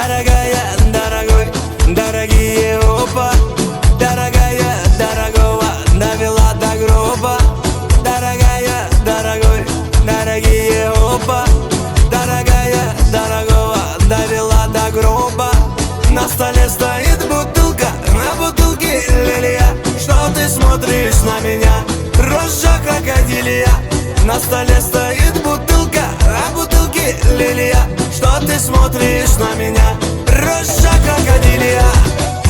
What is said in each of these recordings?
Дорогая, дорогой, дорогие оба. Дорогая, дорогого довела до гроба. Дорогая, дорогой, дорогие оба. Дорогая, дорогого довела до гроба. На столе стоит бутылка, на бутылке лилия. Что ты смотришь на меня, рожа крокодилья? На столе стоит бутылка, на бутылке лилия. Что ты смотришь на меня, рожа крокодилья?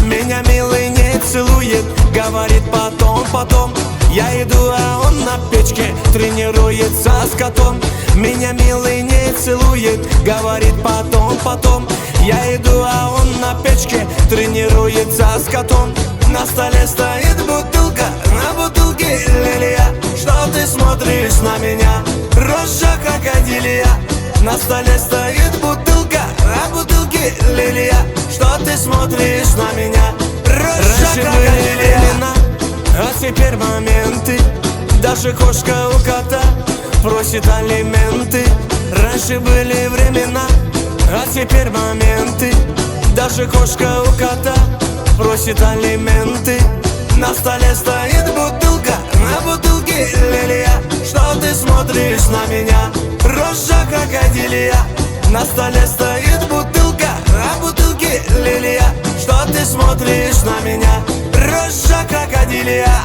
Меня милый не целует, говорит потом. Я иду, а он на печке тренируется с котом. Меня милый не целует, говорит потом. Я иду, а он на печке тренируется с котом. На столе стоит бутылка, на бутылке лилия. Что ты смотришь на меня, рожа крокодилья? На столе стоит бутылка, на бутылке лилия. Что ты смотришь на меня, рожа крокодилья? А теперь моменты, даже кошка у кота просит алименты. Раньше были времена, а теперь моменты, даже кошка у кота просит алименты. На столе стоит бутылка, на бутылке лилия. Что ты смотришь на меня, рожа крокодилья? На столе стоит бутылка, на бутылке лилия. Что ты смотришь на меня, рожа крокодилья?